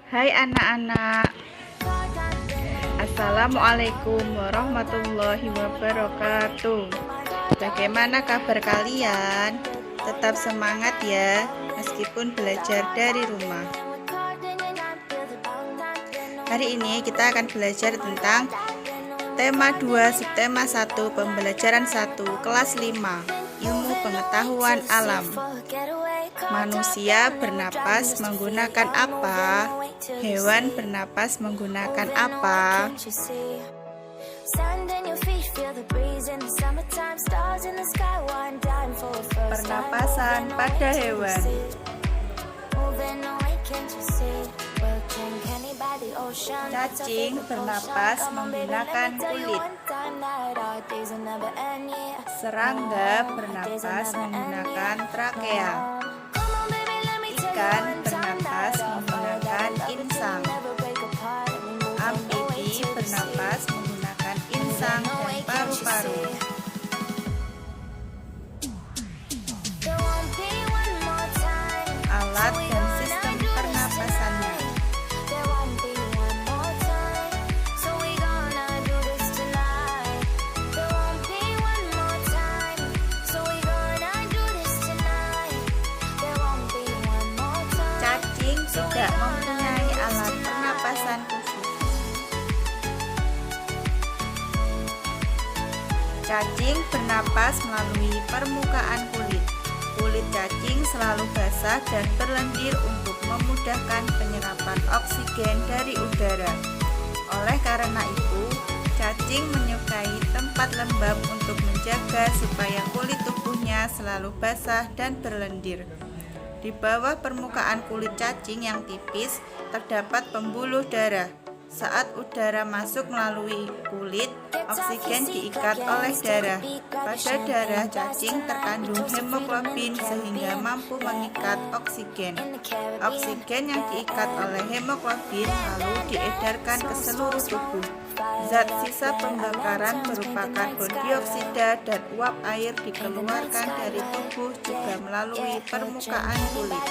Hai anak-anak, Assalamualaikum warahmatullahi wabarakatuh. Bagaimana kabar kalian? Tetap semangat ya, meskipun belajar dari rumah. Hari ini kita akan belajar tentang tema 2, subtema 1, pembelajaran 1, kelas 5, ilmu pengetahuan alam. Manusia bernapas menggunakan apa? Hewan bernapas menggunakan apa? Pernapasan pada hewan. Cacing bernapas menggunakan kulit. Serangga bernapas menggunakan trakea. Ikan bernapas menggunakan insang. Amfibi bernapas menggunakan insang dan paru-paru. Alat dan sistem pernapasannya. Cacing tidak mempunyai alat pernapasan khusus. Cacing bernapas melalui permukaan kulit. Kulit cacing selalu basah dan berlendir untuk memudahkan penyerapan oksigen dari udara. Oleh karena itu, cacing menyukai tempat lembab untuk menjaga supaya kulit tubuhnya selalu basah dan berlendir. Di bawah permukaan kulit cacing yang tipis terdapat pembuluh darah. Saat udara masuk melalui kulit, oksigen diikat oleh darah. Pada darah cacing terkandung hemoglobin sehingga mampu mengikat oksigen. Oksigen yang diikat oleh hemoglobin lalu diedarkan ke seluruh tubuh. Zat sisa pembakaran berupa karbon dioksida dan uap air dikeluarkan dari tubuh juga melalui permukaan kulit.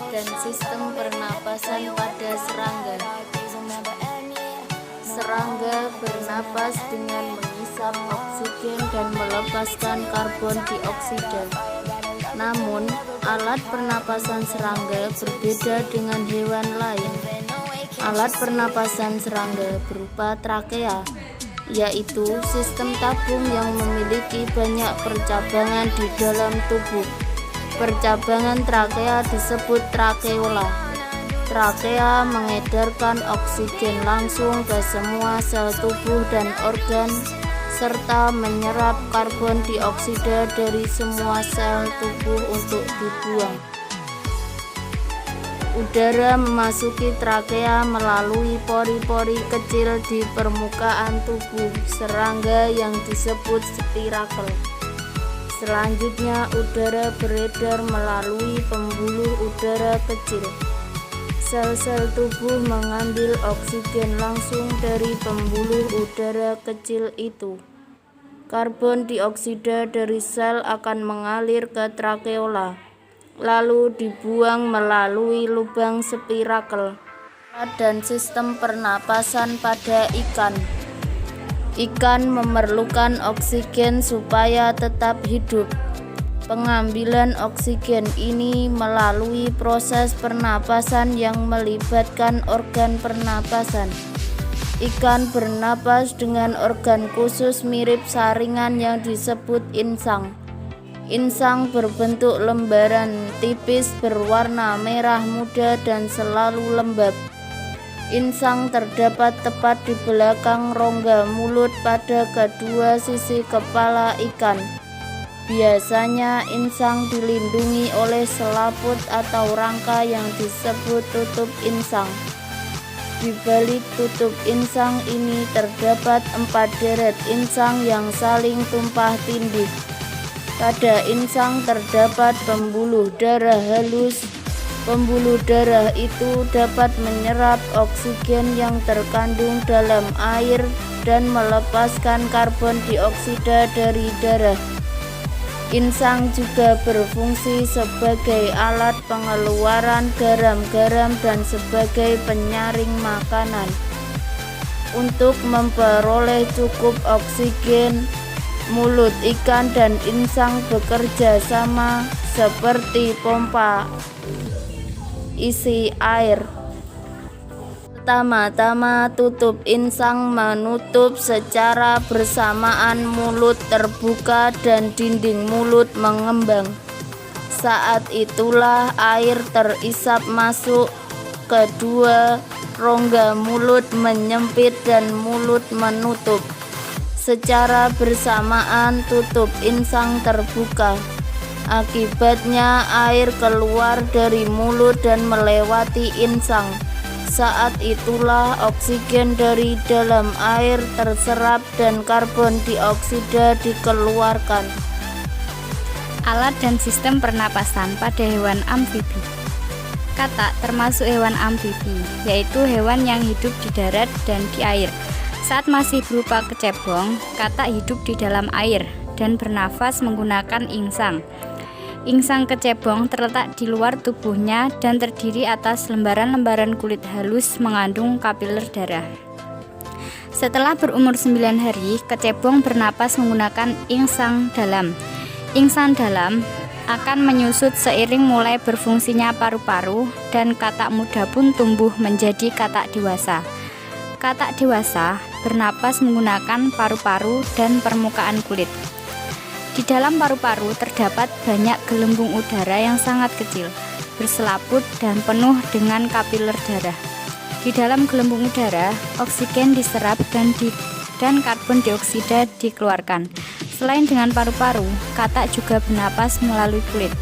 Dan sistem pernapasan pada serangga. Serangga bernapas dengan menghisap oksigen dan melepaskan karbon dioksida. Namun, alat pernapasan serangga berbeda dengan hewan lain. Alat pernapasan serangga berupa trakea, yaitu sistem tabung yang memiliki banyak percabangan di dalam tubuh. Percabangan trakea disebut trakeola. Trakea mengedarkan oksigen langsung ke semua sel tubuh dan organ, serta menyerap karbon dioksida dari semua sel tubuh untuk dibuang. Udara memasuki trakea melalui pori-pori kecil di permukaan tubuh serangga yang disebut spirakel. Selanjutnya, udara beredar melalui pembuluh udara kecil. Sel-sel tubuh mengambil oksigen langsung dari pembuluh udara kecil itu. Karbon dioksida dari sel akan mengalir ke trakeola, lalu dibuang melalui lubang spirakel. Dan sistem pernapasan pada ikan. Ikan memerlukan oksigen supaya tetap hidup. Pengambilan oksigen ini melalui proses pernapasan yang melibatkan organ pernapasan. Ikan bernapas dengan organ khusus mirip saringan yang disebut insang. Insang berbentuk lembaran tipis berwarna merah muda dan selalu lembab. Insang terdapat tepat di belakang rongga mulut pada kedua sisi kepala ikan. Biasanya insang dilindungi oleh selaput atau rangka yang disebut tutup insang. Di balik tutup insang ini terdapat 4 deret insang yang saling tumpah tindih. Pada insang terdapat pembuluh darah halus. Pembuluh darah itu dapat menyerap oksigen yang terkandung dalam air dan melepaskan karbon dioksida dari darah. Insang juga berfungsi sebagai alat pengeluaran garam-garam dan sebagai penyaring makanan. Untuk memperoleh cukup oksigen, mulut ikan dan insang bekerja sama seperti pompa isi air. Pertama-tama, tutup insang menutup secara bersamaan, mulut terbuka dan dinding mulut mengembang. Saat itulah air terisap masuk, kedua rongga mulut menyempit dan mulut menutup. Secara bersamaan tutup insang terbuka. Akibatnya air keluar dari mulut dan melewati insang. Saat itulah oksigen dari dalam air terserap dan karbon dioksida dikeluarkan. Alat dan sistem pernapasan pada hewan amfibi. Katak termasuk hewan amfibi, yaitu hewan yang hidup di darat dan di air. Saat masih berupa kecebong, katak hidup di dalam air dan bernafas menggunakan insang. Insang kecebong terletak di luar tubuhnya dan terdiri atas lembaran-lembaran kulit halus mengandung kapiler darah. Setelah berumur 9 hari, kecebong bernapas menggunakan insang dalam. Insang dalam akan menyusut seiring mulai berfungsinya paru-paru dan katak muda pun tumbuh menjadi katak dewasa. Katak dewasa bernapas menggunakan paru-paru dan permukaan kulit. Di dalam paru-paru terdapat banyak gelembung udara yang sangat kecil, berselaput dan penuh dengan kapiler darah. Di dalam gelembung udara, oksigen diserap dan karbon dioksida dikeluarkan. Selain dengan paru-paru, katak juga bernapas melalui kulit.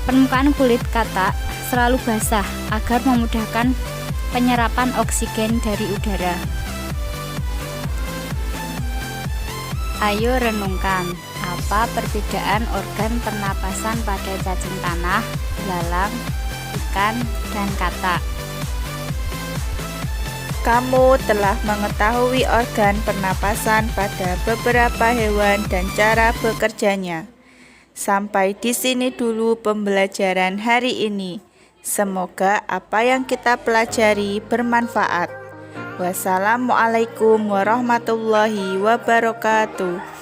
Permukaan kulit katak selalu basah agar memudahkan penyerapan oksigen dari udara. Ayo renungkan, apa perbedaan organ pernapasan pada cacing tanah, belalang, ikan, dan katak? Kamu telah mengetahui organ pernapasan pada beberapa hewan dan cara bekerjanya. Sampai di sini dulu pembelajaran hari ini. Semoga apa yang kita pelajari bermanfaat. Wassalamualaikum warahmatullahi wabarakatuh.